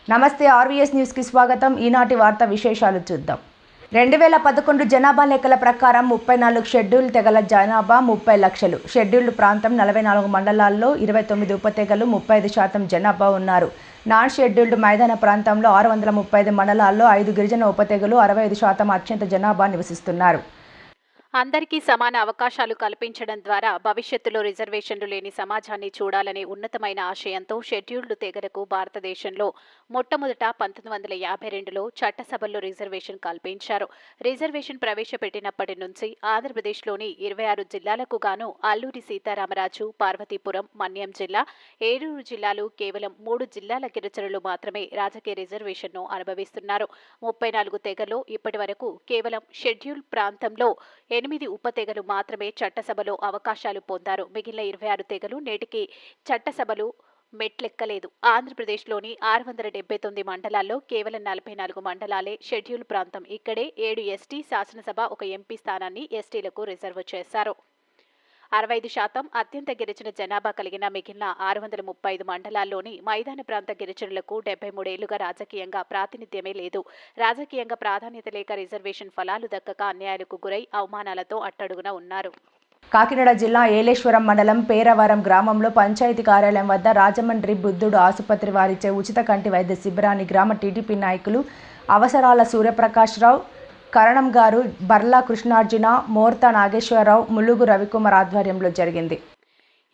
నమస్తే, RVS news కి స్వాగతం. ఈనాటి వార్త విశేషాలు చూద్దాం. 2011 జనాభా లెక్కల ప్రకారం 34 షెడ్యూల్ తెగల జనాభా 30 లక్షలు. షెడ్యూల్డ్ ప్రాంతం 44 మండలాల్లో 29 ఉపతెగలు 35% జనాభా ఉన్నారు. నాన్ షెడ్యూల్డ్ మైదాన ప్రాంతంలో 635 మండలాల్లో 5 గిరిజన ఉపతెగలు 65% అత్యంత జనాభా నివసిస్తున్నారు. అందరికీ సమాన అవకాశాలు కల్పించడం ద్వారా భవిష్యత్తులో రిజర్వేషన్లు లేని సమాజాన్ని చూడాలనే ఉన్నతమైన ఆశయంతో షెడ్యూల్డ్ తెగలకు భారతదేశంలో మొట్టమొదట 1952లో చట్టసభల్లో రిజర్వేషన్ కల్పించారు. రిజర్వేషన్ ప్రవేశపెట్టినప్పటి నుంచి ఆంధ్రప్రదేశ్లోని 26 జిల్లాలకు గాను అల్లూరి సీతారామరాజు, పార్వతీపురం, మన్యం జిల్లా, ఏలూరు జిల్లాలు కేవలం 3 జిల్లాల గిరిజనులు మాత్రమే రాజకీయ రిజర్వేషన్ను అనుభవిస్తున్నారు. 34 తెగలు ఇప్పటి వరకు కేవలం షెడ్యూల్ ప్రాంతంలో 8 ఉపతెగలు మాత్రమే చట్టసభలో అవకాశాలు పొందారు. మిగిలిన 26 తెగలు నేటికి చట్టసభలు మెట్లెక్కలేదు. ఆంధ్రప్రదేశ్లోని 679 మండలాల్లో కేవలం 44 మండలాలే షెడ్యూల్ ప్రాంతం. ఇక్కడే 7 ఎస్టీ శాసనసభ, 1 ఎంపీ స్థానాన్ని ఎస్టీలకు రిజర్వ్ చేశారు. 65% అత్యంత గిరిజన జనాభా కలిగిన మిగిలిన 635 మండలాల్లోని మైదాన ప్రాంత గిరిజనులకు 73 ఏళ్లుగా రాజకీయంగా ప్రాతినిధ్యమే లేదు. రాజకీయంగా ప్రాధాన్యత లేక రిజర్వేషన్ ఫలాలు దక్కక అన్యాయాలకు గురై అవమానాలతో అట్టడుగున ఉన్నారు. కాకినాడ జిల్లా ఏలేశ్వరం మండలం పేరవరం గ్రామంలో పంచాయతీ కార్యాలయం వద్ద రాజమండ్రి బుద్ధుడు ఆసుపత్రి వారిచే ఉచిత కంటి వైద్య శిబిరాన్ని గ్రామ టీడీపీ నాయకులు అవసరాల సూర్యప్రకాశ్రావు, కరణం గారు, బర్లా కృష్ణార్జున, మోర్తా నాగేశ్వరరావు, ములుగు రవికుమార్ ఆధ్వర్యంలో జరిగింది.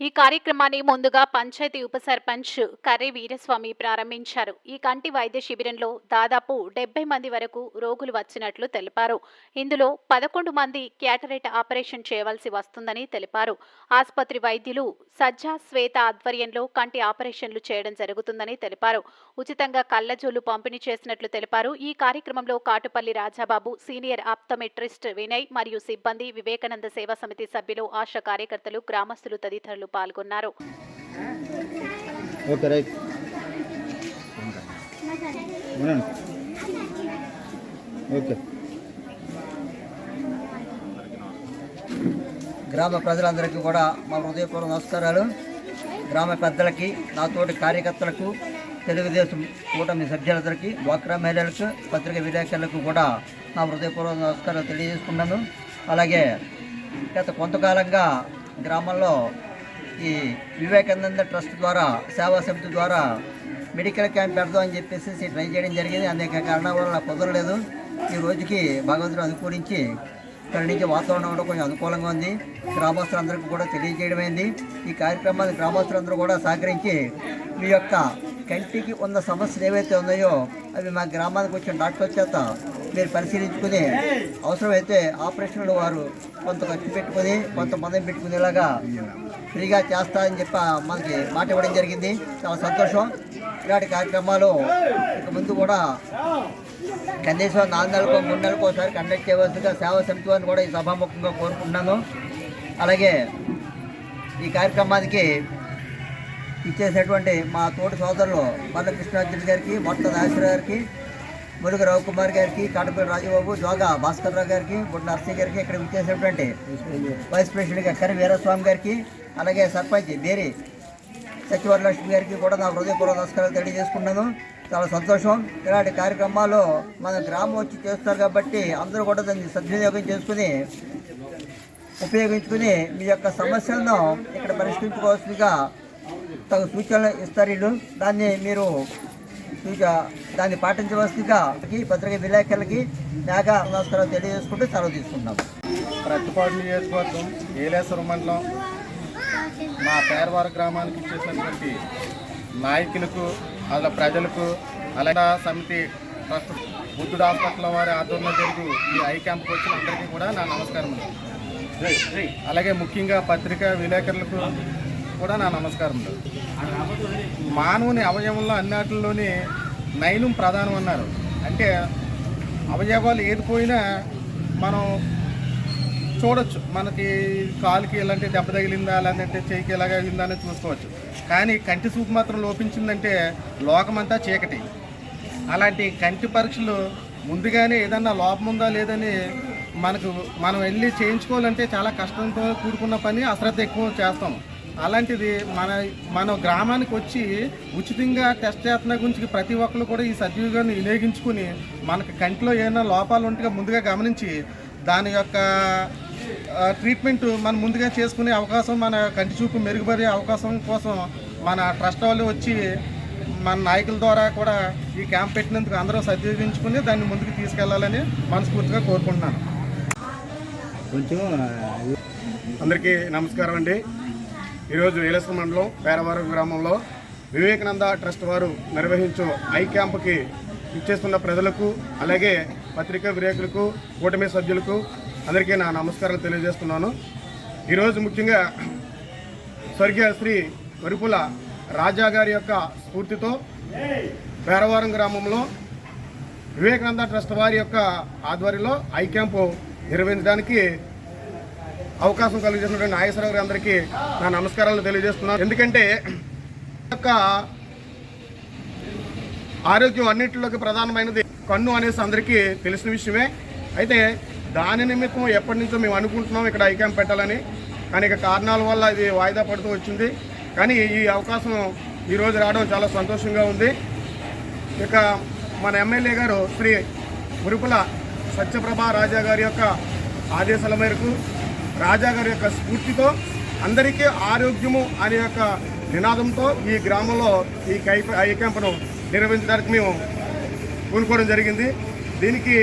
ఈ కార్యక్రమాన్ని ముందుగా పంచాయతీ ఉప సర్పంచ్ కర్రి వీరస్వామి ప్రారంభించారు. ఈ కంటి వైద్య శిబిరంలో దాదాపు 70 మంది వరకు రోగులు వచ్చినట్లు తెలిపారు. ఇందులో 11 మంది క్యాటరేట్ ఆపరేషన్ చేయవలసి వస్తుందని తెలిపారు. ఆసుపత్రి వైద్యులు సజ్జా శ్వేత ఆధ్వర్యంలో కంటి ఆపరేషన్లు చేయడం జరుగుతుందని తెలిపారు. ఉచితంగా కళ్లజోలు పంపిణీ చేసినట్లు తెలిపారు. ఈ కార్యక్రమంలో కాటుపల్లి రాజాబాబు, సీనియర్ ఆప్టోమెట్రిస్ట్ వినయ్ మరియు సిబ్బంది, వివేకానంద సేవా సమితి సభ్యులు, ఆశా కార్యకర్తలు, గ్రామస్తులు తదితరులు పాల్గొన్నారు. గ్రామ ప్రజలందరికీ కూడా మా హృదయపూర్వక నమస్కారాలు. గ్రామ పెద్దలకి, నాతోటి కార్యకర్తలకు, తెలుగుదేశం కూటమి సభ్యులందరికీ, డ్వాక్రా మహిళలకు, పత్రికా విలేకరులకు కూడా నా హృదయపూర్వక నమస్కారాలు తెలియజేసుకున్నాను. అలాగే గత కొంతకాలంగా గ్రామంలో ఈ వివేకానంద ట్రస్ట్ ద్వారా, సేవా సమితి ద్వారా మెడికల్ క్యాంప్ పెడదాం అని చెప్పేసి ట్రై చేయడం జరిగింది. అనేక కారణాల వల్ల కుదరలేదు. ఈ రోజుకి భగవంతుడు అనుకూలించి ఇక్కడి నుంచి వాతావరణం కూడా కొంచెం అనుకూలంగా ఉంది. గ్రామస్తులందరికీ కూడా తెలియజేయడమైంది. ఈ కార్యక్రమాన్ని గ్రామస్తులందరూ కూడా సహకరించి మీ యొక్క కంటికి ఉన్న సమస్యలు ఏవైతే ఉన్నాయో అవి మా గ్రామానికి వచ్చిన డాక్టర్ చేత మీరు పరిశీలించుకుని అవసరమైతే ఆపరేషన్లు వారు కొంత ఖర్చు పెట్టుకుని కొంత మందం పెట్టుకునేలాగా ఫ్రీగా చేస్తారని చెప్పి మనకి మాట ఇవ్వడం జరిగింది. చాలా సంతోషం. ఇలాంటి కార్యక్రమాలు ఇక ముందు కూడా కనీసం 4 నెలలకు 3 నెలలకు ఒకసారి కండక్ట్ చేయవలసిందిగా సేవా సమితి వారిని కూడా ఈ సభాముఖంగా కోరుకుంటున్నాను. అలాగే ఈ కార్యక్రమానికి ఇచ్చేసినటువంటి మా తోటి సోదరులు బర్లా కృష్ణార్జున గారికి, మోర్తా నాగేశ్వర గారికి, ములుగు రవికుమార్ గారికి, కాటపల్లి రాజబాబు, జోగా భాస్కర్రావు గారికి, బుడ్డ నర్సింగ్ గారికి, ఇక్కడ ఇచ్చేసినటువంటి వైస్ ప్రెసిడెంట్ కర్రి వీరస్వామి గారికి, అలాగే సర్పంచ్ బేరి సత్యవరలక్ష్మి గారికి కూడా నా హృదయపూర్వక నమస్కారాలు తెలియజేసుకున్నాను. చాలా సంతోషం. ఇలాంటి కార్యక్రమాలు మన గ్రామం వచ్చి చేస్తారు కాబట్టి అందరూ కూడా దాన్ని సద్వినియోగం చేసుకుని ఉపయోగించుకుని మీ యొక్క సమస్యలను ఇక్కడ పరిష్కరించుకోవాల్సిందిగా తగు సూచనలు ఇస్తారు వీళ్ళు. దాన్ని మీరు దాన్ని పాటించవలసిందిగా పత్రికా విలేకరులకి మేఘ నమస్కారాలు తెలియజేసుకుంటూ సెలవు తీసుకుంటాం. ప్రతిపాడు నియోజకవర్గం ఏలేశ్వరం మండలం మా పేరవార గ్రామానికి ఇచ్చేసినటువంటి నాయకులకు, అలా ప్రజలకు, అలాగే సమితి ట్రస్ట్ బుద్ధుడు హాస్పిటల్ వారి ఆధ్వర్యంలో జరిగి ఈ ఐ క్యాంప్కి వచ్చిన అందరికీ కూడా నా నమస్కారం. అలాగే ముఖ్యంగా పత్రికా విలేకరులకు కూడా నా నమస్కారం. మానవుని అవయవంలో అన్నిటిలోని నయనం ప్రధానం అన్నారు. అంటే అవయవాలు ఏది పోయినా మనం చూడొచ్చు. మనకి కాలుకి ఎలాంటి దెబ్బ తగిలిందా, లేదంటే చేయికి ఎలాగ అయిందా అని చూసుకోవచ్చు. కానీ కంటి చూపు మాత్రం లోపించిందంటే లోకమంతా చీకటి. అలాంటి కంటి పరీక్షలు ముందుగానే ఏదన్నా లోపం ఉందా లేదని మనం వెళ్ళి చేయించుకోవాలంటే చాలా కష్టంతో కూడుకున్న పని, అశ్రద్ధ ఎక్కువ చేస్తాం. అలాంటిది మన గ్రామానికి వచ్చి ఉచితంగా టెస్ట్ చేస్తున్న గురించి ప్రతి ఒక్కరు కూడా ఈ సద్వినియోగాన్ని వినియోగించుకుని మనకు కంటిలో ఏమైనా లోపాలు ఉంటే ముందుగా గమనించి దాని యొక్క ట్రీట్మెంట్ మనం ముందుగా చేసుకునే అవకాశం, మన కంటి చూపు మెరుగుపడే అవకాశం కోసం మన ట్రస్ట్ వాళ్ళు వచ్చి మన నాయకుల ద్వారా కూడా ఈ క్యాంప్ పెట్టినందుకు అందరూ సద్వినియోగించుకుని దాన్ని ముందుకు తీసుకెళ్లాలని మనస్ఫూర్తిగా కోరుకుంటున్నాను. అందరికీ నమస్కారం అండి. ఈరోజు ఏలేశ్వరం మండలం పేరవరం గ్రామంలో వివేకానంద ట్రస్ట్ వారు నిర్వహించే ఐ క్యాంపుకి ఇచ్చేస్తున్న ప్రజలకు, అలాగే పత్రికా విలేకరులకు, కూటమి సభ్యులకు అందరికీ నా నమస్కారాలు తెలియజేస్తున్నాను. ఈరోజు ముఖ్యంగా స్వర్గీయ శ్రీ వరుపుల రాజా గారి యొక్క స్ఫూర్తితో పేరవరం గ్రామంలో వివేకానంద ట్రస్ట్ వారి యొక్క ఆధ్వర్యంలో ఐ క్యాంపు నిర్వహించడానికి అవకాశం కలిగించినటువంటి నాగేశ్వరరావు గారి అందరికీ నా నమస్కారాలు తెలియజేస్తున్నాను. ఎందుకంటే యొక్క ఆరోగ్యం అన్నింటిలోకి ప్రధానమైనది కన్ను అనేసి అందరికీ తెలిసిన విషయమే. అయితే దాని నిమిత్తం ఎప్పటి నుంచో మేము అనుకుంటున్నాం ఇక్కడ ఐ క్యాంప్ పెట్టాలని, కానీ ఇక కారణాల వల్ల ఇది వాయిదా పడుతూ వచ్చింది. కానీ ఈ అవకాశం ఈరోజు రావడం చాలా సంతోషంగా ఉంది. ఇక మన ఎమ్మెల్యే గారు శ్రీ మురుపుల సత్యప్రభ రాజా గారి యొక్క ఆదేశాల మేరకు, రాజా గారి యొక్క స్ఫూర్తితో అందరికీ ఆరోగ్యము అనే యొక్క నినాదంతో ఈ గ్రామంలో ఈ ఐ క్యాంపును నిర్వహించడానికి మేము పూనుకోవడం జరిగింది. దీనికి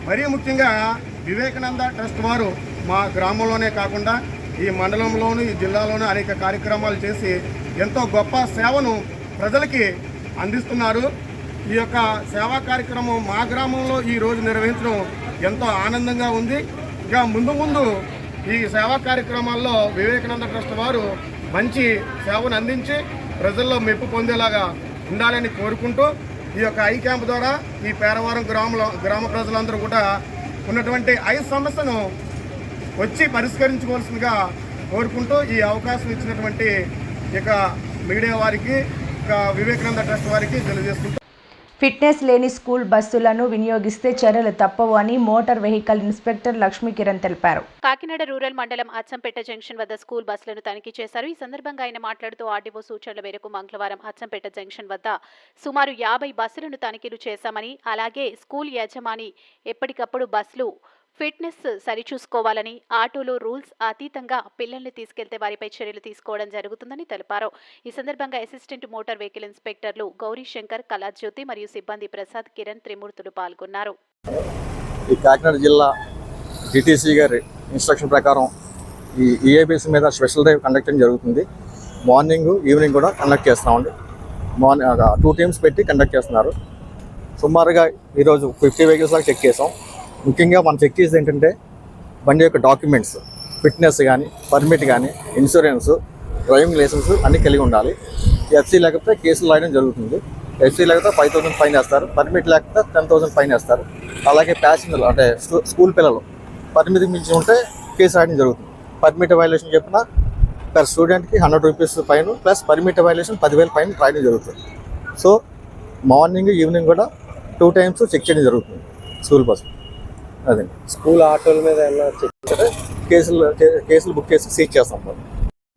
మరీ ముఖ్యంగా వివేకానంద ట్రస్ట్ వారు మా గ్రామంలోనే కాకుండా ఈ మండలంలోనూ ఈ జిల్లాలోనూ అనేక కార్యక్రమాలు చేసి ఎంతో గొప్ప సేవను ప్రజలకి అందిస్తున్నారు. ఈ యొక్క సేవా కార్యక్రమం మా గ్రామంలో ఈరోజు నిర్వహించడం ఎంతో ఆనందంగా ఉంది. ఇక ముందు ఈ సేవా కార్యక్రమాల్లో వివేకానంద ట్రస్ట్ వారు మంచి సేవను అందించి ప్రజల్లో మెప్పు పొందేలాగా ఉండాలని కోరుకుంటూ ఈ యొక్క ఐ క్యాంప్ ద్వారా ఈ పేరవరం గ్రామ ప్రజలందరూ కూడా ఉన్నటువంటి ఐ సమస్యను వచ్చి పరిష్కరించుకోవాల్సిందిగా కోరుకుంటూ ఈ అవకాశం ఇచ్చినటువంటి ఇక మీడియా వారికి, ఇక వివేకానంద ట్రస్ట్ వారికి తెలియజేసుకుంటూ ఫిట్నెస్ లేని స్కూల్ బస్సులను వినియోగిస్తే చర్యలు తప్పవు అని motor vehicle inspector Lakshmi Kiran తెలిపారు. కాకినాడ రూరల్ మండలం అచ్చంపేట జంక్షన్ వద్ద స్కూల్ బస్సులను తనిఖీ చేశారు. ఈ సందర్భంగా ఆయన మాట్లాడుతూ ఆర్డీఓ సూచనల మేరకు మంగళవారం అచ్చంపేట జంక్షన్ వద్ద సుమారు 50 బస్సులను తనిఖీలు చేశామని, అలాగే స్కూల్ యజమాని ఎప్పటికప్పుడు బస్సులు ఫిట్నెస్ సరిచూసుకోవాలని, ఆటోలో రూల్స్ అతీతంగా పిల్లల్ని తీసుకెళ్తే వారిపై చర్యలు తీసుకోవడం జరుగుతుందని తెలిపారు. ఈ సందర్భంగా అసిస్టెంట్ మోటార్ వెహికల్ ఇన్స్పెక్టర్లు గౌరీ శంకర్, కళాజ్యోతి మరియు సిబ్బంది ప్రసాద్, కిరణ్, త్రిమూర్తులు పాల్గొన్నారు. ఈ కాకినాడ జిల్లా డిటిసి గారి ఇన్స్ట్రక్షన్ ప్రకారం ఈ ఈఏబీసీ మీద స్పెషల్ డ్రైవ్ కండక్ట్ చేయడం జరుగుతుంది. మార్నింగ్, ఈవినింగ్ కూడా కండక్ట్ చేస్తామండి. మార్నింగ్ 2 టీమ్స్ పెట్టి కండక్ట్ చేస్తున్నారు. సుమారుగా ఈరోజు 50 వెహికల్స్ దాకా చెక్ చేసాం. ముఖ్యంగా మనం చెక్ చేసేది ఏంటంటే బండి యొక్క డాక్యుమెంట్స్, ఫిట్నెస్ కానీ, పర్మిట్ కానీ, ఇన్సూరెన్స్, డ్రైవింగ్ లైసెన్స్ అన్నీ కలిగి ఉండాలి. ఎఫ్సీ లేకపోతే కేసులు రాయడం జరుగుతుంది. ఎఫ్సీ లేకపోతే 5,000 ఫైన్ వేస్తారు, పర్మిట్ లేకపోతే 10,000 ఫైన్ వేస్తారు. అలాగే ప్యాసింజర్లు అంటే స్కూల్ పిల్లలు పర్మిట్ మించి ఉంటే కేసు రాయడం జరుగుతుంది. పర్మిట్ వైలేషన్ చెప్పిన పర్ స్టూడెంట్కి 100 rupees fine plus permit violation 10,000 fine రాయడం జరుగుతుంది. సో మార్నింగ్, ఈవినింగ్ కూడా 2 టైమ్స్ చెక్ చేయడం జరుగుతుంది స్కూల్ బస్సు. అదే స్కూల్ ఆటోల మీద ఏమైనా చెక్ చేస్తే కేసులు బుక్ చేసి సీజ్ చేస్తాం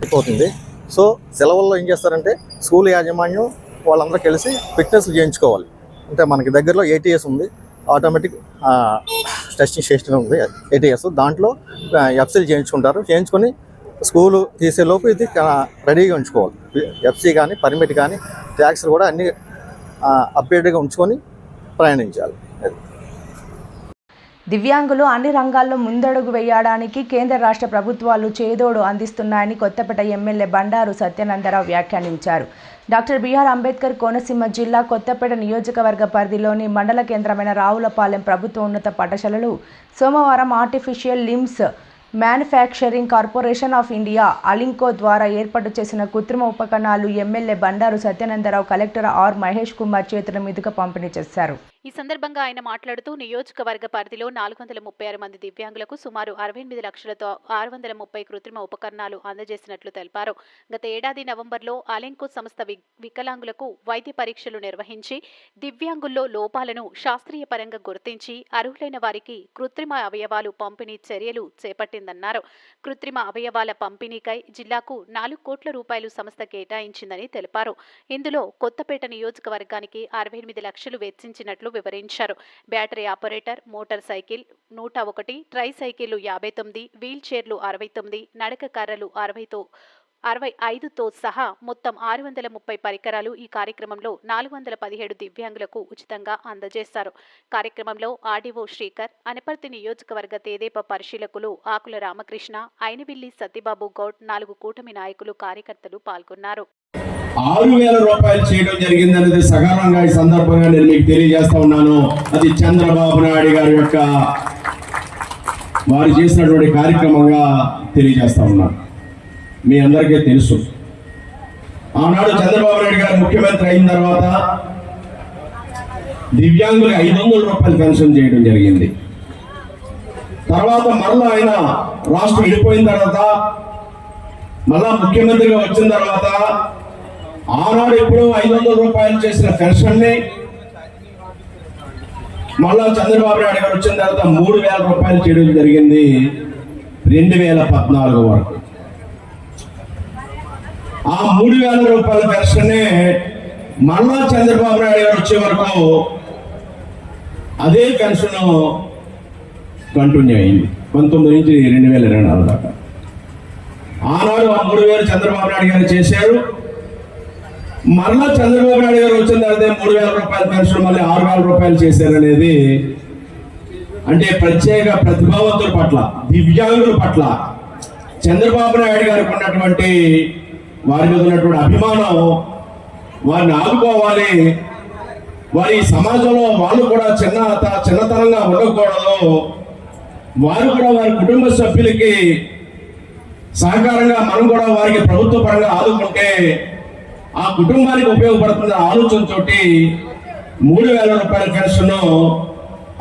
అయిపోతుంది. సో సెలవుల్లో ఏం చేస్తారంటే స్కూల్ యాజమాన్యం వాళ్ళందరూ కలిసి ఫిట్నెస్ చేయించుకోవాలి. అంటే మనకి దగ్గరలో ఏటీఎస్ ఉంది, ఆటోమేటిక్ టెస్టింగ్ స్టేషన్ ఉంది ఏటీఎస్. దాంట్లో ఎఫ్సీలు చేయించుకొని స్కూలు తీసేలోపు ఇది రెడీగా ఉంచుకోవాలి. ఎఫ్సీ కానీ, పర్మిట్ కానీ, ట్యాక్స్ కూడా అన్నీ అప్డేట్గా ఉంచుకొని ప్రయాణించాలి. దివ్యాంగులు అన్ని రంగాల్లో ముందడుగు వేయడానికి కేంద్ర రాష్ట్ర ప్రభుత్వాలు చేదోడు అందిస్తున్నాయని కొత్తపేట ఎమ్మెల్యే బండారు సత్యానందరావు వ్యాఖ్యానించారు. డాక్టర్ బిఆర్ అంబేద్కర్ కోనసీమ జిల్లా కొత్తపేట నియోజకవర్గ పరిధిలోని మండల కేంద్రమైన రావులపాలెం ప్రభుత్వ ఉన్నత పాఠశాలలు సోమవారం artificial limbs manufacturing corporation of India ALIMCO ద్వారా ఏర్పాటు చేసిన కృత్రిమ ఉపకరణాలు MLA Bandaru Satyanandarao collector R Mahesh Kumar చేతుల మీదుగా పంపిణీ చేశారు. ఈ సందర్భంగా ఆయన మాట్లాడుతూ నియోజకవర్గ పరిధిలో 436 మంది దివ్యాంగులకు సుమారు 68 లక్షలతో 630 కృత్రిమ ఉపకరణాలు అందజేసినట్లు తెలిపారు. గత ఏడాది నవంబర్లో అలెంకో సంస్థ వికలాంగులకు వైద్య పరీక్షలు నిర్వహించి దివ్యాంగుల్లో లోపాలను శాస్త్రీయ పరంగా గుర్తించి అర్హులైన వారికి కృత్రిమ అవయవాలు పంపిణీ చర్యలు చేపట్టిందన్నారు. కృత్రిమ అవయవాల పంపిణీకై జిల్లాకు 4 కోట్ల రూపాయలు సంస్థ కేటాయించిందని తెలిపారు. ఇందులో కొత్తపేట నియోజకవర్గానికి 68 లక్షలు వెచ్చించినట్లు వివరించారు. బ్యాటరీ ఆపరేటర్, మోటార్ సైకిల్ 101, ట్రై సైకిళ్లు 59, వీల్ చైర్లు 69, నడక కర్రలు 65తో సహా మొత్తం 630 పరికరాలు ఈ కార్యక్రమంలో 417 దివ్యాంగులకు ఉచితంగా అందజేశారు. కార్యక్రమంలో ఆర్డీఓ శ్రీకర్, అనపర్తి నియోజకవర్గ తెదేపా పరిశీలకులు ఆకుల రామకృష్ణ, అయినవిల్లి సత్యబాబు గౌడ్, 4 కూటమి నాయకులు, కార్యకర్తలు పాల్గొన్నారు. 6,000 రూపాయలు చేయడం జరిగిందనేది సకాలంగా ఈ సందర్భంగా నేను మీకు తెలియజేస్తా ఉన్నాను. అది చంద్రబాబు నాయుడు గారి యొక్క వారు చేసినటువంటి కార్యక్రమంగా తెలియజేస్తా ఉన్నాను. మీ అందరికీ తెలుసు, ఆనాడు చంద్రబాబు నాయుడు గారు ముఖ్యమంత్రి అయిన తర్వాత దివ్యాంగులకు 500 రూపాయలు పెన్షన్ చేయడం జరిగింది. తర్వాత మరలా ఆయన రాష్ట్రం వెళ్ళిపోయిన తర్వాత మళ్ళా ముఖ్యమంత్రిగా వచ్చిన తర్వాత ఆనాడు ఎప్పుడో 500 రూపాయలు చేసిన పెన్షన్ని మళ్ళా చంద్రబాబు నాయుడు గారు వచ్చిన తర్వాత 3,000 రూపాయలు చేయడం జరిగింది 2014 వరకు. ఆ 3,000 రూపాయల పెన్షన్నే మళ్ళా చంద్రబాబు నాయుడు గారు వచ్చే వరకు అదే పెన్షన్ కంటిన్యూ అయింది 19 నుంచి 2024 దాకా. ఆనాడు ఆ 3,000 చంద్రబాబు నాయుడు గారు చేశారు. మరలా చంద్రబాబు నాయుడు గారు వచ్చిన తర్వాత 3,000 రూపాయల పెన్షన్ మళ్ళీ 6,000 రూపాయలు చేశారనేది అంటే ప్రత్యేక ప్రతిభావంతుల పట్ల, దివ్యాంగుల పట్ల చంద్రబాబు నాయుడు గారికి ఉన్నటువంటి వారి మీద ఉన్నటువంటి అభిమానం, వారిని ఆదుకోవాలి, వారి సమాజంలో వాళ్ళు కూడా చిన్నతనంగా ఉండకూడదు, వారు కూడా వారి కుటుంబ సభ్యులకి సహకారంగా మనం కూడా వారికి ప్రభుత్వ పరంగా ఆదుకుంటే ఆ కుటుంబానికి ఉపయోగపడుతున్న ఆలోచనతో 3,000 రూపాయల పెన్షన్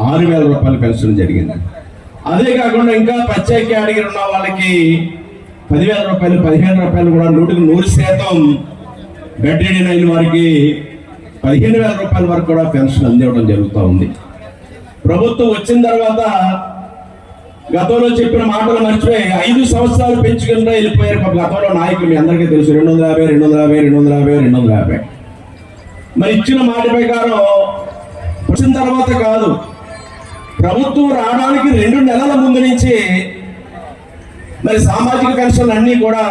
6,000 రూపాయల పెన్షన్ జరిగింది. అదే కాకుండా ఇంకా ప్రత్యేక కేటగిరీ ఉన్న వాళ్ళకి 10,000 రూపాయలు, 15,000 రూపాయలు కూడా 100% బెడ్ రిడెన్ అయిన వారికి 15,000 రూపాయల వరకు కూడా పెన్షన్ అందివ్వడం జరుగుతూ ఉంది. ప్రభుత్వం వచ్చిన తర్వాత గతంలో చెప్పిన మాటలు మర్చిపోయి 5 సంవత్సరాలు పెంచుకుంటూ వెళ్ళిపోయారు. గతంలో నాయకులు మీ అందరికీ తెలుసు 250. మరి ఇచ్చిన మాట ప్రకారం వచ్చిన తర్వాత కాదు, ప్రభుత్వం రావడానికి 2 నెలల ముందు నుంచి మరి సామాజిక పెన్షన్లు అన్నీ కూడా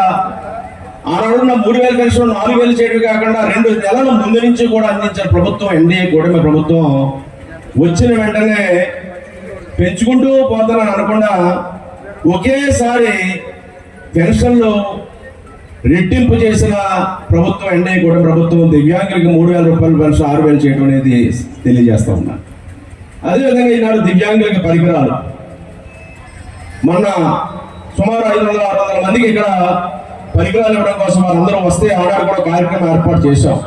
ఆనాడున్న 3,000 పెన్షన్ 4,000 చేయడం కాకుండా 2 నెలల ముందు నుంచి కూడా అందించారు ప్రభుత్వం. ఎన్డీఏ కూటమి ప్రభుత్వం వచ్చిన వెంటనే పెంచుకుంటూ పోతానని అనకుండా ఒకేసారి పెన్షన్లు రెట్టింపు చేసిన ప్రభుత్వం ఎన్డీఏ కూటమి ప్రభుత్వం. దివ్యాంగులకి 3,000 రూపాయల పెన్షన్ 6,000 చేయడం అనేది తెలియజేస్తా ఉన్నాను. అదేవిధంగా ఈనాడు దివ్యాంగులకి పరికరాలు మొన్న సుమారు 500-600 మందికి ఇక్కడ పరికరాలు ఇవ్వడం కోసం వారందరూ వస్తే ఆనాడు కూడా కార్యక్రమం ఏర్పాటు చేశాం.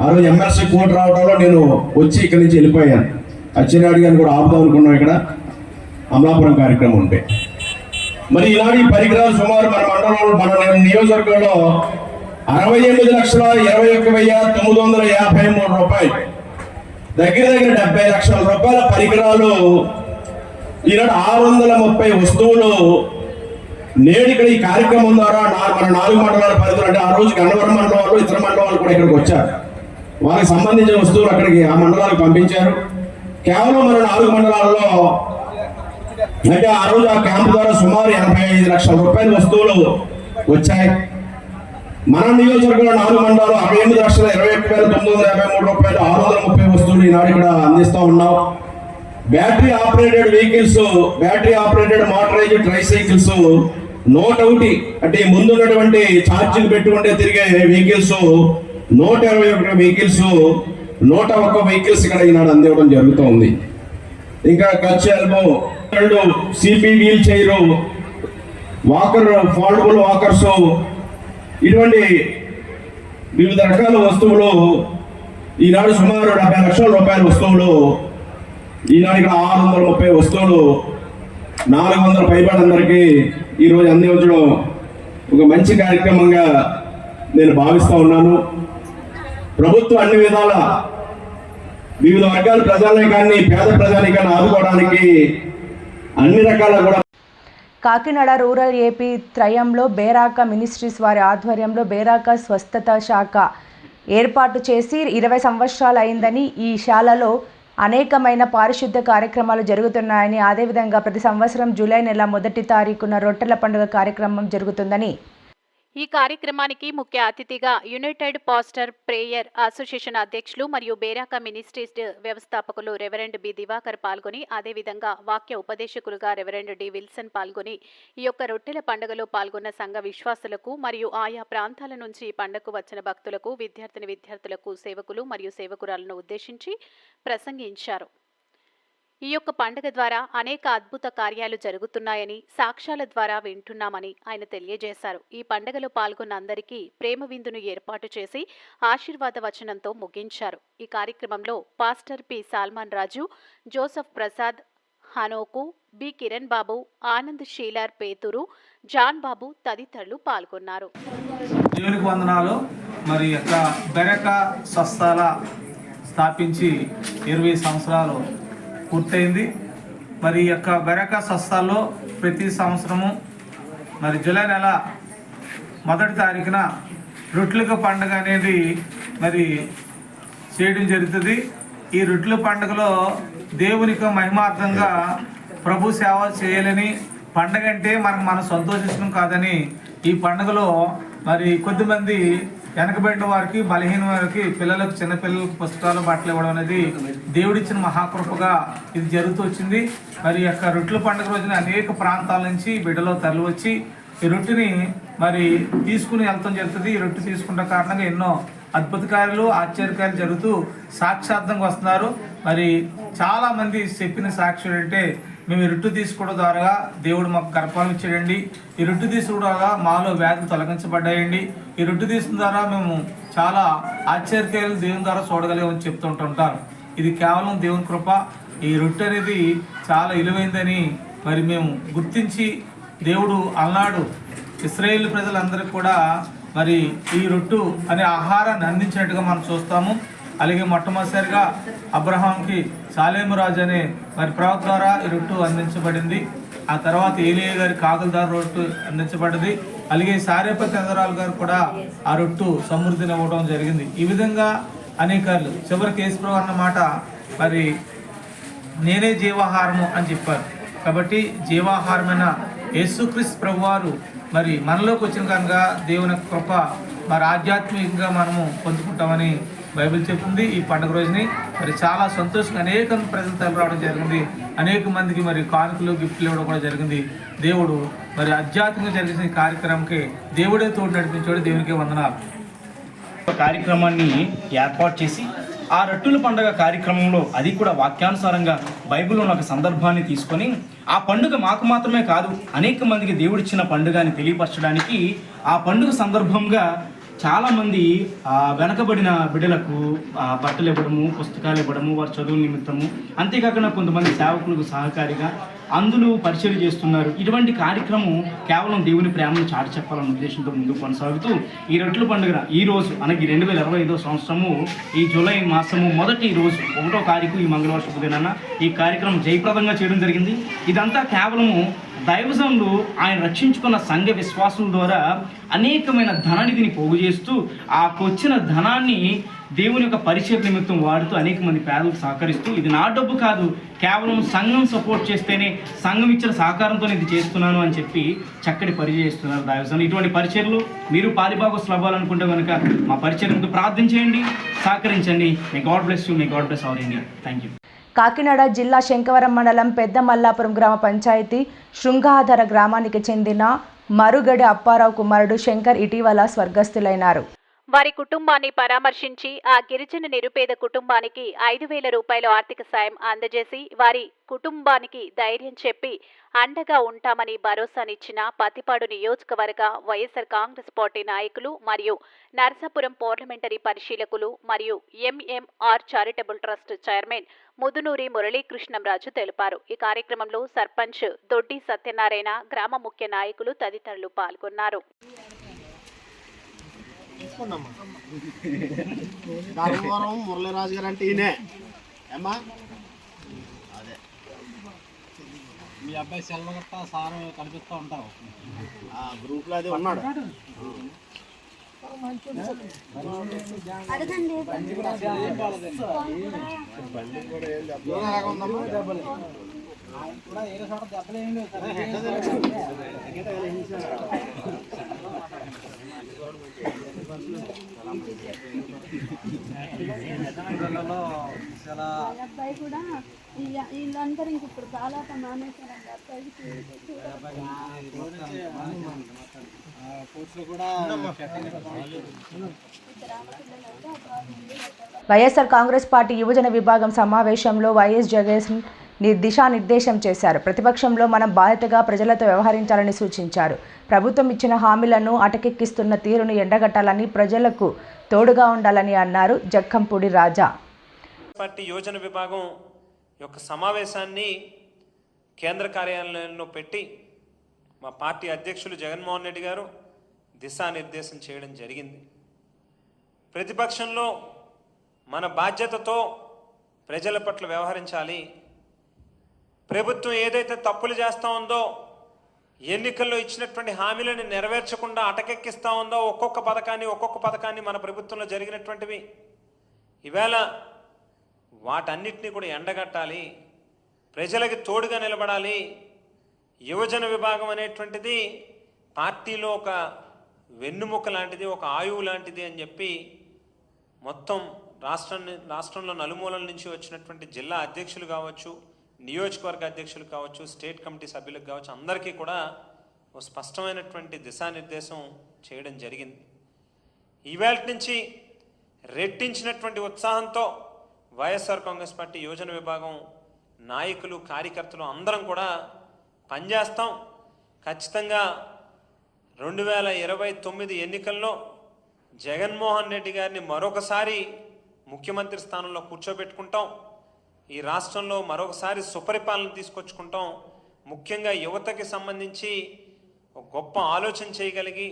ఆ రోజు ఎమ్మెల్సీ కోర్టు రావడంలో నేను వచ్చి ఇక్కడి నుంచి వెళ్ళిపోయాను. అచ్చెన్నాయుడు గారిని కూడా ఆపుదాం అనుకున్నాం ఇక్కడ అమలాపురం కార్యక్రమం ఉంటే. మరి ఈనాడు ఈ పరికరాలు సుమారు మన మండలంలో మన నియోజకవర్గంలో 68,21,953 రూపాయలు, దగ్గర 70 లక్షల రూపాయల పరికరాలు, ఈనాడు 630 వస్తువులు నేడు ఇక్కడ ఈ కార్యక్రమం ద్వారా మన 4 మండలాల పరిధిలో, అంటే ఆ రోజు గన్నవరం మండలం వాళ్ళు, ఇతర మండలం వాళ్ళు కూడా ఇక్కడికి వచ్చారు. వారికి సంబంధించిన వస్తువులు అక్కడికి ఆ మండలాలకు పంపించారు. కేవలం మన 4 మండలాల్లో అంటే ఆ రోజు ఆ క్యాంపు ద్వారా సుమారు 85 లక్షల రూపాయల వస్తువులు వచ్చాయి. మన నియోజకవర్గంలో 4 మండలాలు 68,21,953 రూపాయలు 630 వస్తువులు ఈనాడు ఇక్కడ అందిస్తూ ఉన్నాం. Battery operated vehicles, battery operated motorised tricycles 101, అంటే ముందున్నటువంటి ఛార్జింగ్ పెట్టుకుంటే తిరిగే వెహికల్స్ 121 వెహికల్స్, 101 వెహికల్స్ ఇక్కడ ఈనాడు అందివ్వడం జరుగుతూ ఉంది. ఇంకా crutch elbow, 2 CP wheelchair, walker, foldable walkers, ఇటువంటి వివిధ రకాల వస్తువులు ఈనాడు సుమారు 70 లక్షల రూపాయల వస్తువులు, ఈనాడు ఇక్కడ 630 వస్తువులు 400 పైబడందరికీ ఈరోజు అందించడం ఒక మంచి కార్యక్రమంగా నేను భావిస్తూ ఉన్నాను. ప్రభుత్వం అన్ని విధాల వివిధ వర్గాల ప్రజానీకాన్ని, పేద ప్రజానీకాన్ని ఆదుకోవడానికి అన్ని రకాల కూడా కాకినాడ రూరల్ ఏపీ త్రయంలో బేరాక మినిస్ట్రీస్ వారి ఆధ్వర్యంలో బేరాక స్వస్థత శాఖ ఏర్పాటు చేసి 20 సంవత్సరాలు అయిందని, ఈ శాలలో అనేకమైన పారిశుద్ధ్య కార్యక్రమాలు జరుగుతున్నాయని, అదేవిధంగా ప్రతి సంవత్సరం జూలై నెల 1వ తారీఖున రొట్టెల పండుగ కార్యక్రమం జరుగుతుందని. ఈ కార్యక్రమానికి ముఖ్య అతిథిగా యునైటెడ్ పాస్టర్ ప్రేయర్ అసోసియేషన్ అధ్యక్షులు మరియు బేరాక మినిస్ట్రీస్ వ్యవస్థాపకులు రెవరెండ్ బి దివాకర్ పాల్గొని, అదేవిధంగా వాక్య ఉపదేశకులుగా రెవరెండ్ డి విల్సన్ పాల్గొని ఈ యొక్క రొట్టెల పండుగలో పాల్గొన్న సంఘ విశ్వాసులకు మరియు ఆయా ప్రాంతాల నుంచి ఈ పండుగకు వచ్చిన భక్తులకు, విద్యార్థులకు, సేవకులు మరియు సేవకురాలను ఉద్దేశించి ప్రసంగించారు. ఈ యొక్క పండుగ ద్వారా అనేక అద్భుత కార్యాలు జరుగుతున్నాయని సాక్ష్యాల ద్వారా వింటున్నామని ఆయన తెలియజేశారు. ఈ పండుగలో పాల్గొన్న అందరికీ ప్రేమ విందును ఏర్పాటు చేసి ఆశీర్వాద వచనంతో ముగించారు. ఈ కార్యక్రమంలో పాస్టర్ పి సాల్మాన్ రాజు, జోసఫ్ ప్రసాద్, హనోకు, బి కిరణ్ బాబు, ఆనంద్ షీలార్ పేతూరు, జాన్ బాబు తదితరులు పాల్గొన్నారు. దేవునికి వందనాలు. మరి యొక్క బెరక స్వస్థాల స్థాపించి 20 సంవత్సరాలు పూర్తయింది. మరి ఈ యొక్క బెరక స్వస్థాల్లో ప్రతి సంవత్సరము మరి జూలై నెల 1వ తారీఖున రొట్టెల పండుగ అనేది మరి చేయడం జరుగుతుంది. ఈ రొట్టెల పండుగలో దేవునికి మహిమార్థంగా ప్రభు సేవ చేయాలని, పండుగ అంటే మనం సంతోషించడం కాదని ఈ పండుగలో మరి కొద్దిమంది వెనకబడిన వారికి, బలహీన వారికి, పిల్లలకు, చిన్నపిల్లలకు పుస్తకాలు, బట్టలు ఇవ్వడం అనేది దేవుడిచ్చిన మహాకృపగా ఇది జరుగుతూ వచ్చింది. మరి యొక్క రొట్టెల పండుగ రోజున అనేక ప్రాంతాల నుంచి బిడ్డలో తరలి వచ్చి ఈ రొట్టెని మరి తీసుకుని వెళ్తాం జరుగుతుంది. ఈ రొట్టె తీసుకున్న కారణంగా ఎన్నో అద్భుత కార్యాలు, ఆశ్చర్యకార్యాలు జరుగుతూ సాక్షాత్తంగా వస్తున్నారు. మరి చాలామంది చెప్పిన సాక్ష్యం అంటే, మేము ఈ రొట్టె తీసుకోవడం ద్వారా దేవుడు మాకు గర్భాలు ఇచ్చాడండి, ఈ రొట్టె తీసుకోవడం ద్వారా మాలో వ్యాధులు తొలగించబడ్డాయండి, ఈ రొట్టె తీసుకున్న ద్వారా మేము చాలా ఆశ్చర్యకార్యాలు దేవుని ద్వారా చూడగలిగామని చెప్తుంటుంటారు. ఇది కేవలం దేవుని కృప. ఈ రొట్టె అనేది చాలా విలువైందని మరి మేము గుర్తించి, దేవుడు అలనాడు ఇశ్రాయేలు ప్రజలందరికీ కూడా మరి ఈ రొట్టె అనే ఆహారాన్ని అందించినట్టుగా మనం చూస్తాము. అలాగే మొట్టమొదటిసారిగా అబ్రహాంకి సాలేము రాజు అనే మరి ప్రవక్త ద్వారా ఈ రొట్టె అందించబడింది. ఆ తర్వాత ఏలియా గారి కాకుల ద్వారా రొట్టె అందించబడింది. అలాగే సారేపతి అందరాలు గారు కూడా ఆ రొట్టె సమృద్ధిని ఇవ్వడం జరిగింది. ఈ విధంగా అనేకాలు చివరికి యేసుప్రభు అన్న మాట మరి నేనే జీవాహారము అని చెప్పారు. కాబట్టి జీవాహారమైన యేసుక్రీస్తు ప్రభువారు మరి మనలోకి వచ్చిన కనుక దేవుని కృప మరి ఆధ్యాత్మికంగా మనము పొందుకుంటామని బైబిల్ చెప్తుంది. ఈ పండుగ రోజుని మరి చాలా సంతోషంగా అనేక ప్రజలు తరలి రావడం జరిగింది. అనేక మందికి మరి కానుకలు, గిఫ్ట్లు ఇవ్వడం కూడా జరిగింది. దేవుడు మరి ఆధ్యాత్మికంగా జరిగిన ఈ కార్యక్రమంకి దేవుడే తోడు నడిపించాడు. దేవునికి వందనాలు. కార్యక్రమాన్ని ఏర్పాటు చేసి ఆ రొట్టెల పండుగ కార్యక్రమంలో అది కూడా వాక్యానుసారంగా బైబిల్లో ఉన్న ఒక సందర్భాన్ని తీసుకొని ఆ పండుగ మాకు మాత్రమే కాదు అనేక మందికి దేవుడిచ్చిన పండుగ అని తెలియపరచడానికి ఆ పండుగ సందర్భంగా చాలామంది వెనకబడిన బిడ్డలకు బట్టలు ఇవ్వడము, పుస్తకాలు ఇవ్వడము, వారి చదువు నిమిత్తము, అంతేకాకుండా కొంతమంది సేవకులకు సహకారిగా అందులో పరిచయం చేస్తున్నారు. ఇటువంటి కార్యక్రమం కేవలం దేవుని ప్రేమను చాటి చెప్పాలన్న ఉద్దేశంతో ముందుకు కొనసాగుతూ ఈ రొట్టెల పండుగ ఈ రోజు అనగా 2025వ సంవత్సరము ఈ జూలై మాసము మొదటి రోజు 1వ తారీఖు ఈ మంగళవారం శుభదినాన ఈ కార్యక్రమం జయప్రదంగా చేయడం జరిగింది. ఇదంతా కేవలము దైవజనులు ఆయన రక్షించుకున్న సంఘ విశ్వాసుల ద్వారా అనేకమైన ధననిధిని పోగు చేస్తూ ఆ వచ్చిన ధనాన్ని దేవుని యొక్క పరిచయ నిమిత్తం వాడుతూ అనేక మంది పేదలకు సహకరిస్తూ, ఇది నా డబ్బు కాదు, కేవలం సంఘం సపోర్ట్ చేస్తేనే, సంఘం ఇచ్చిన సహకారంతో ఇది చేస్తున్నాను అని చెప్పి చక్కటి పరిచయం చేస్తున్నారు దైవజనులు. ఇటువంటి పరిచయలు మీరు పాలిభాగస్తులు అవ్వాలనుకుంటే కనుక మా పరిచయం ముందు ప్రార్థించేయండి, సహకరించండి. May God bless you, may God bless our India. Thank you. Kakinada జిల్లా శంకవరం మండలం పెద్ద మల్లాపురం గ్రామ పంచాయతీ శృంగాధర గ్రామానికి చెందిన మరుగడి అప్పారావు కుమారుడు శంకర్ ఇటీవల స్వర్గస్థులైనారు. వారి కుటుంబాన్ని పరామర్శించి ఆ గిరిజన నిరుపేద కుటుంబానికి 5,000 రూపాయల ఆర్థిక సాయం అందజేసి వారి కుటుంబానికి ధైర్యం చెప్పి అండగా ఉంటామని భరోసానిచ్చిన పత్తిపాడు నియోజకవర్గ వైఎస్ఆర్ కాంగ్రెస్ పార్టీ నాయకులు మరియు నరసాపురం పార్లమెంటరీ పరిశీలకులు మరియు MMR charitable trust chairman Mudunuri Murali Krishnam Raju తెలిపారు. ఈ కార్యక్రమంలో సర్పంచ్ దొడ్డి సత్యనారాయణ, గ్రామ ముఖ్య నాయకులు తదితరులు పాల్గొన్నారు. ధర్మవరం మురళీరాజు గారు అంటే ఈయనే ఏమ్మా, అదే మీ అబ్బాయి సెలవు గట్టా సార్ కనిపిస్తూ ఉంటారు గ్రూప్లో అది ఉన్నాడు. అబ్బాయి కూడా వీళ్ళందరూ ఇంక ఇప్పుడు చాలా మానేశారండి. అబ్బాయికి వైఎస్ఆర్ కాంగ్రెస్ పార్టీ యువజన విభాగం సమావేశంలో వైఎస్ జగన్ దిశానిర్దేశం చేశారు. ప్రతిపక్షంలో మనం బాధ్యతగా ప్రజలతో వ్యవహరించాలని సూచించారు. ప్రభుత్వం ఇచ్చిన హామీలను అటకెక్కిస్తున్న తీరును ఎండగట్టాలని, ప్రజలకు తోడుగా ఉండాలని అన్నారు. జక్కంపూడి రాజా పార్టీ యువజన విభాగం యొక్క సమావేశాన్ని కేంద్ర కార్యాలయంలో పెట్టి మా పార్టీ అధ్యక్షులు జగన్మోహన్ రెడ్డి గారు దిశానిర్దేశం చేయడం జరిగింది. ప్రతిపక్షంలో మన బాధ్యతతో ప్రజల పట్ల వ్యవహరించాలి. ప్రభుత్వం ఏదైతే తప్పులు చేస్తూ ఉందో, ఎన్నికల్లో ఇచ్చినటువంటి హామీలను నెరవేర్చకుండా అటకెక్కిస్తూ ఉందో, ఒక్కొక్క పథకాన్ని మన ప్రభుత్వంలో జరిగినటువంటివి ఈవేళ వాటన్నిటినీ కూడా ఎండగట్టాలి, ప్రజలకి తోడుగా నిలబడాలి. యువజన విభాగం అనేటువంటిది పార్టీలో ఒక వెన్నుముక లాంటిది, ఒక ఆయువు లాంటిది అని చెప్పి మొత్తం రాష్ట్రంలో నలుమూలల నుంచి వచ్చినటువంటి జిల్లా అధ్యక్షులు కావచ్చు, నియోజకవర్గ అధ్యక్షులు కావచ్చు, స్టేట్ కమిటీ సభ్యులకు కావచ్చు, అందరికీ కూడా ఒక స్పష్టమైనటువంటి దిశానిర్దేశం చేయడం జరిగింది. ఈవేళ నుంచి రెట్టించినటువంటి ఉత్సాహంతో వైఎస్ఆర్ కాంగ్రెస్ పార్టీ యువజన విభాగం నాయకులు, కార్యకర్తలు అందరం కూడా పనిచేస్తాం. ఖచ్చితంగా 2029 ఎన్నికల్లో జగన్మోహన్ రెడ్డి గారిని మరొకసారి ముఖ్యమంత్రి స్థానంలో కూర్చోబెట్టుకుంటాం. ఈ రాష్ట్రంలో మరొకసారి సుపరిపాలన తీసుకొచ్చుకుంటాం. ముఖ్యంగా యువతకి సంబంధించి ఒక గొప్ప ఆలోచన చేయగలిగి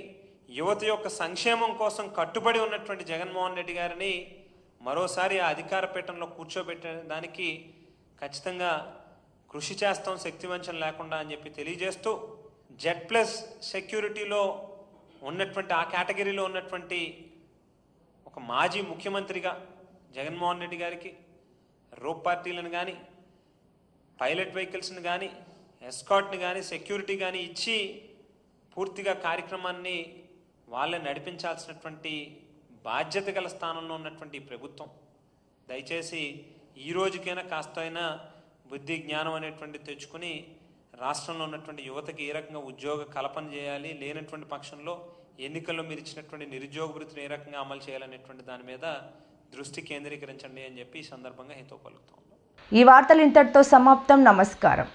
యువత యొక్క సంక్షేమం కోసం కట్టుబడి ఉన్నటువంటి జగన్మోహన్ రెడ్డి గారిని మరోసారి ఆ అధికార పీఠంలో కూర్చోబెట్టడానికి ఖచ్చితంగా కృషి చేస్తాం, శక్తివంచన లేకుండా అని చెప్పి తెలియజేస్తూ, Z+ సెక్యూరిటీలో ఉన్నటువంటి ఆ కేటగిరీలో ఉన్నటువంటి ఒక మాజీ ముఖ్యమంత్రిగా జగన్మోహన్ రెడ్డి గారికి రోప్ పార్టీలను కానీ, పైలట్ వెహికల్స్ని కానీ, ఎస్కాట్ని కానీ, సెక్యూరిటీ కానీ ఇచ్చి పూర్తిగా కార్యక్రమాన్ని వాళ్ళే నడిపించాల్సినటువంటి బాధ్యత గల స్థానంలో ఉన్నటువంటి ప్రభుత్వం దయచేసి ఈ రోజుకైనా కాస్త అయినా బుద్ధి జ్ఞానం అనేటువంటి తెచ్చుకుని రాష్ట్రంలో ఉన్నటువంటి యువతకి ఏ రకంగా ఉద్యోగ కల్పన చేయాలి, లేనటువంటి పక్షంలో ఎన్నికల్లో మీరు ఇచ్చినటువంటి నిరుద్యోగ వృత్తిని ఏ రకంగా అమలు చేయాలనేటువంటి దాని మీద దృష్టి కేంద్రీకరించండి అని చెప్పి ఈ సందర్భంగా హితవు పలుకుతాం. ఈ వార్తలు ఇంతటితో సమాప్తం. నమస్కారం.